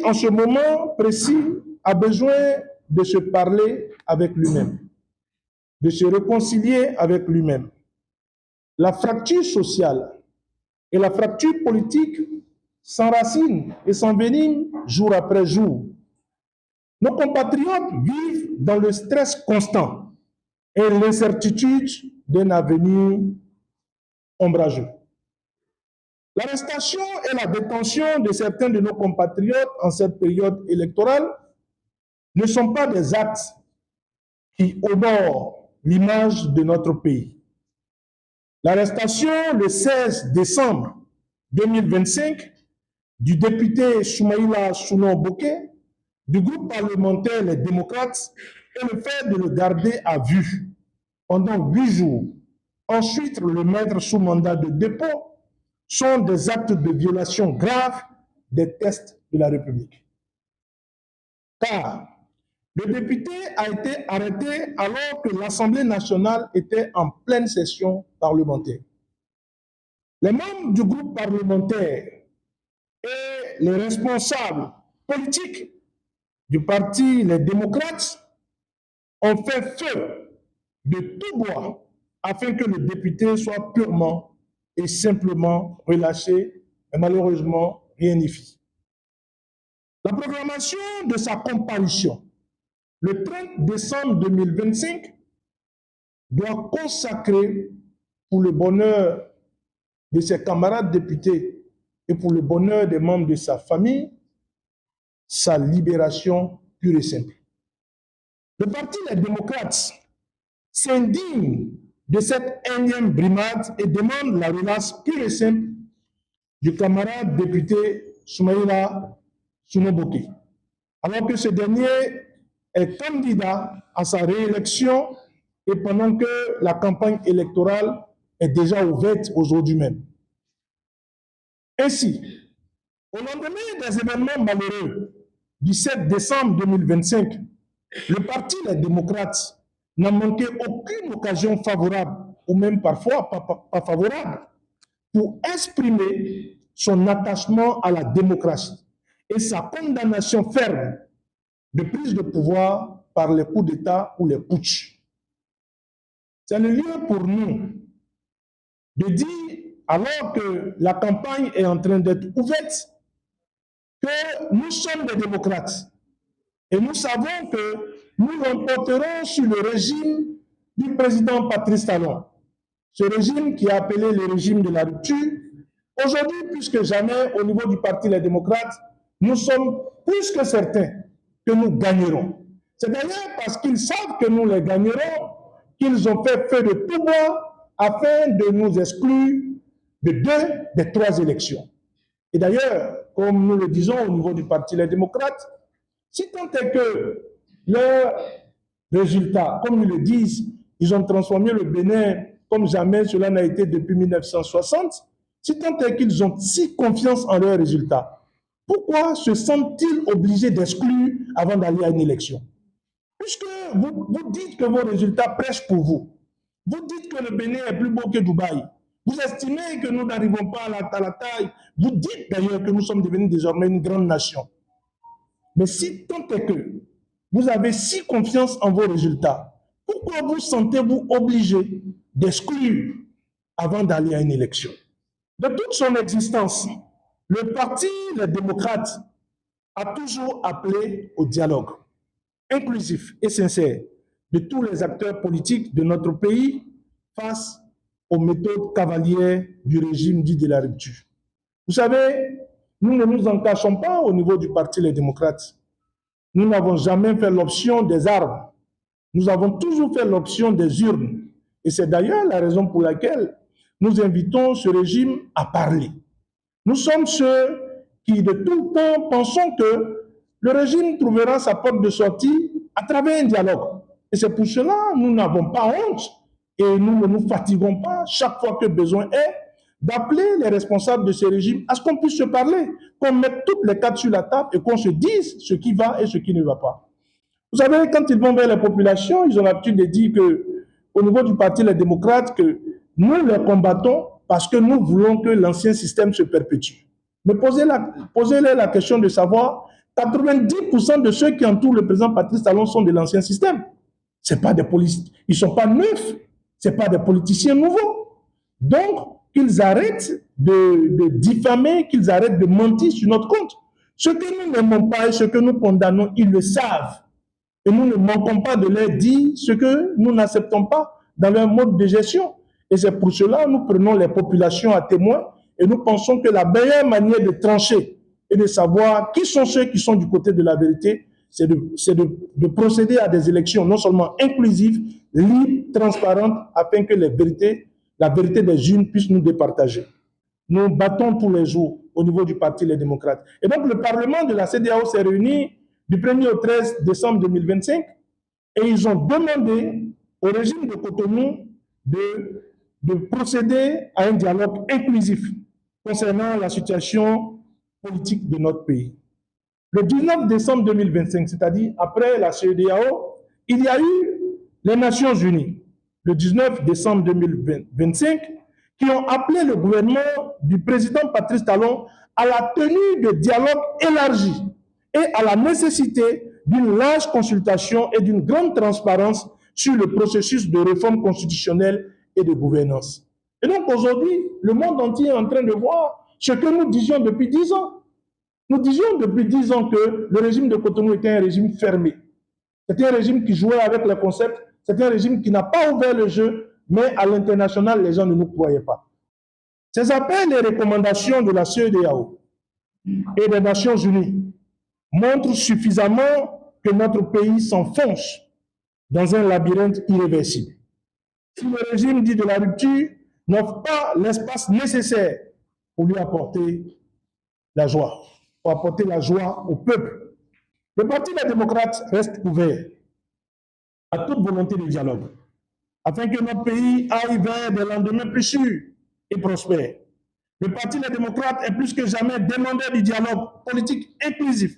en ce moment précis, a besoin de se parler avec lui-même, de se réconcilier avec lui-même. La fracture sociale et la fracture politique s'enracinent et s'enveniment jour après jour. Nos compatriotes vivent dans le stress constant et l'incertitude d'un avenir ombrageux. L'arrestation et la détention de certains de nos compatriotes en cette période électorale ne sont pas des actes qui honorent l'image de notre pays. L'arrestation le 16 décembre 2025 du député Soumaïla Sounon-Boké du groupe parlementaire Les Démocrates et le fait de le garder à vue pendant 8 jours, ensuite le mettre sous mandat de dépôt, sont des actes de violation grave des textes de la République. Car le député a été arrêté alors que l'Assemblée nationale était en pleine session parlementaire. Les membres du groupe parlementaire et les responsables politiques du parti Les Démocrates ont fait feu de tout bois afin que le député soit purement et simplement relâché, et malheureusement, rien n'y fit. La programmation de sa comparution, le 30 décembre 2025, doit consacrer, pour le bonheur de ses camarades députés et pour le bonheur des membres de sa famille, sa libération pure et simple. Le parti Les Démocrates s'indigne de cette énième brimade et demande la relâche pure et simple du camarade député Soumaïla Sounon-Boké, alors que ce dernier est candidat à sa réélection et pendant que la campagne électorale est déjà ouverte aujourd'hui même. Ainsi, au lendemain des événements malheureux du 7 décembre 2025, le parti Les Démocrates n'a manqué aucune occasion favorable, ou même parfois pas favorable, pour exprimer son attachement à la démocratie et sa condamnation ferme de prise de pouvoir par les coups d'État ou les putsch. C'est le lieu pour nous de dire, alors que la campagne est en train d'être ouverte, que nous sommes des démocrates et nous savons que nous l'emporterons sur le régime du président Patrice Talon. Ce régime qui est appelé le régime de la rupture. Aujourd'hui, plus que jamais, au niveau du Parti Les Démocrates, nous sommes plus que certains que nous gagnerons. C'est d'ailleurs parce qu'ils savent que nous les gagnerons qu'ils ont fait feu de tout bois afin de nous exclure de 2 des 3 élections. Et d'ailleurs, comme nous le disons au niveau du Parti Les Démocrates, si tant est que leurs résultats, comme ils le disent, ils ont transformé le Bénin comme jamais cela n'a été depuis 1960, si tant est qu'ils ont si confiance en leurs résultats, pourquoi se sentent-ils obligés d'exclure avant d'aller à une élection? Puisque vous dites que vos résultats prêchent pour vous, vous dites que le Bénin est plus beau que Dubaï, vous estimez que nous n'arrivons pas à la taille, vous dites d'ailleurs que nous sommes devenus désormais une grande nation. Mais si tant est que vous avez si confiance en vos résultats, pourquoi vous sentez-vous obligé d'exclure avant d'aller à une élection? De toute son existence, le Parti Les Démocrates a toujours appelé au dialogue inclusif et sincère de tous les acteurs politiques de notre pays face aux méthodes cavalières du régime dit de la rupture. Vous savez, nous ne nous en cachons pas au niveau du Parti Les Démocrates. Nous n'avons jamais fait l'option des armes. Nous avons toujours fait l'option des urnes. Et c'est d'ailleurs la raison pour laquelle nous invitons ce régime à parler. Nous sommes ceux qui, de tout le temps, pensons que le régime trouvera sa porte de sortie à travers un dialogue. Et c'est pour cela que nous n'avons pas honte et nous ne nous fatiguons pas, chaque fois que besoin est, d'appeler les responsables de ce régime à ce qu'on puisse se parler, qu'on mette toutes les cartes sur la table et qu'on se dise ce qui va et ce qui ne va pas. Vous savez, quand ils vont vers les populations, ils ont l'habitude de dire qu'au niveau du Parti Les Démocrates, que nous les combattons parce que nous voulons que l'ancien système se perpétue. Mais posez-leur la question de savoir 90% de ceux qui entourent le président Patrice Talon sont de l'ancien système. C'est pas des policiers, ils ne sont pas neufs, ce n'est pas des politiciens nouveaux. Donc, qu'ils arrêtent de diffamer, qu'ils arrêtent de mentir sur notre compte. Ce que nous n'aimons pas et ce que nous condamnons, ils le savent. Et nous ne manquons pas de leur dire ce que nous n'acceptons pas dans leur mode de gestion. Et c'est pour cela que nous prenons les populations à témoin et nous pensons que la meilleure manière de trancher et de savoir qui sont ceux qui sont du côté de la vérité, c'est de procéder à des élections non seulement inclusives, libres, transparentes, afin que la vérité des urnes puisse nous départager. Nous battons tous les jours au niveau du Parti Les Démocrates. Et donc le Parlement de la CEDEAO s'est réuni du 1er au 13 décembre 2025 et ils ont demandé au régime de Cotonou de procéder à un dialogue inclusif concernant la situation politique de notre pays. Le 19 décembre 2025, c'est-à-dire après la CEDEAO, il y a eu les Nations Unies, le 19 décembre 2025, qui ont appelé le gouvernement du président Patrice Talon à la tenue de dialogue élargi et à la nécessité d'une large consultation et d'une grande transparence sur le processus de réforme constitutionnelle et de gouvernance. Et donc aujourd'hui, le monde entier est en train de voir ce que nous disions depuis 10 ans. Nous disions depuis 10 ans que le régime de Cotonou était un régime fermé. C'était un régime qui jouait avec les concepts, c'était un régime qui n'a pas ouvert le jeu, mais à l'international, les gens ne nous croyaient pas. Ces appels et recommandations de la CEDEAO et des Nations Unies montrent suffisamment que notre pays s'enfonce dans un labyrinthe irréversible. Si le régime dit de la rupture n'offre pas l'espace nécessaire pour lui apporter la joie, pour apporter la joie au peuple, le Parti des démocrates reste ouvert à toute volonté de dialogue, afin que notre pays aille vers des lendemains plus sûrs et prospères. Le Parti des démocrates est plus que jamais demandeur du dialogue politique inclusif.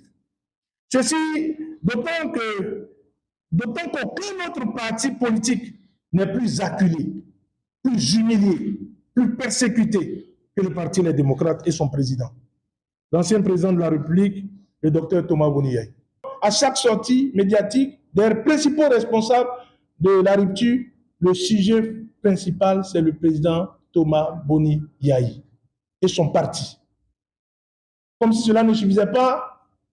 Ceci d'autant qu'aucun autre parti politique n'est plus acculé, plus humilié, plus persécuté que le Parti des démocrates et son président, l'ancien président de la République, le docteur Thomas Boni Yayi. À chaque sortie médiatique, des principaux responsables de la rupture, le sujet principal, c'est le président Thomas Boni Yayi et son parti. Comme si cela ne suffisait pas,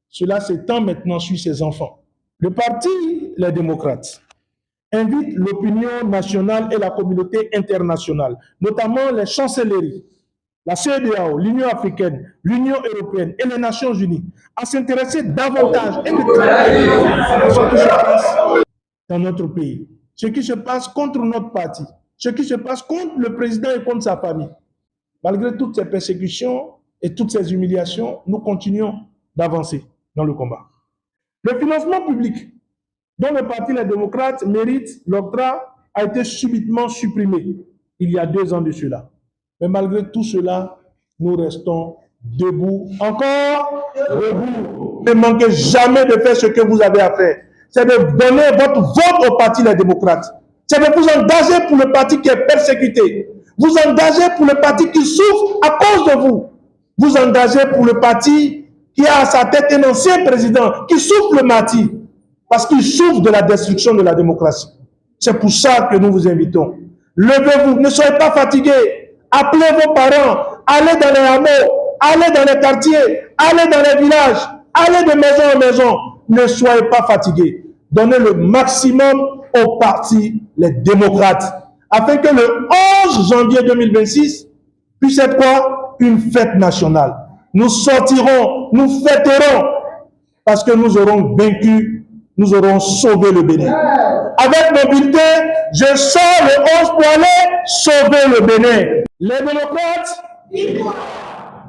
cela s'étend maintenant sur ses enfants. Le Parti Les Démocrates invite l'opinion nationale et la communauté internationale, notamment les chancelleries, la CEDEAO, l'Union africaine, l'Union européenne et les Nations unies, à s'intéresser davantage et de travailler à ce qui se passe dans notre pays, ce qui se passe contre notre parti, ce qui se passe contre le président et contre sa famille. Malgré toutes ces persécutions et toutes ces humiliations, nous continuons d'avancer dans le combat. Le financement public dont le Parti Les Démocrates mérite l'octroi a été subitement supprimé il y a 2 ans de cela. Mais malgré tout cela, nous restons debout, encore debout. Ne manquez jamais de faire ce que vous avez à faire. C'est de donner votre vote au Parti Les Démocrates. C'est de vous engager pour le parti qui est persécuté. Vous engagez pour le parti qui souffre à cause de vous. Vous engagez pour le parti qui a à sa tête un ancien président qui souffre le martyre parce qu'il souffre de la destruction de la démocratie. C'est pour ça que nous vous invitons. Levez-vous, ne soyez pas fatigués. Appelez vos parents, allez dans les hameaux, allez dans les quartiers, allez dans les villages, allez de maison en maison. Ne soyez pas fatigués. Donnez le maximum au Parti Les Démocrates, afin que le 11 janvier 2026 puisse être quoi? Une fête nationale. Nous sortirons, nous fêterons, parce que nous aurons vaincu, nous aurons sauvé le Bénin. Avec mon bulletin, je sors le 11 pour aller sauver le Bénin. Les démocrates,